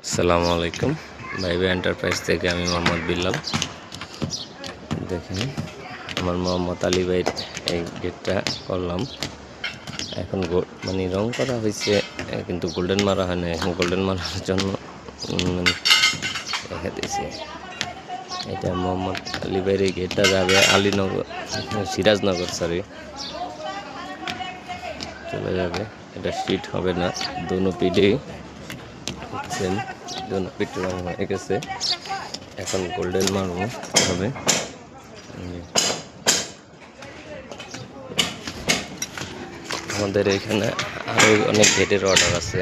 আসসালামু আলাইকুম ভাইবে এন্টারপ্রাইজ থেকে আমি মোহাম্মদ বিল্লাল। দেখেন আমার মোহাম্মদ আলী ভাইয়ের এই গেটটা করলাম। এখন মানে রং করা হয়েছে, কিন্তু গোল্ডেন মারা হয় না। এখন গোল্ডেন মারার জন্য দেখা দিয়েছে। এটা মোহাম্মদ আলী ভাইয়ের এই গেটটা যাবে আলীনগর, সিরাজনগর চলে যাবে। এটা স্ট্রিট হবে না, দোনো পিঠে সেম, দোনো পিঠ রং হয়ে গেছে। এখন গোল্ডেন মারবো হবে। আমাদের এখানে আরো অনেক গেটের অর্ডার আছে।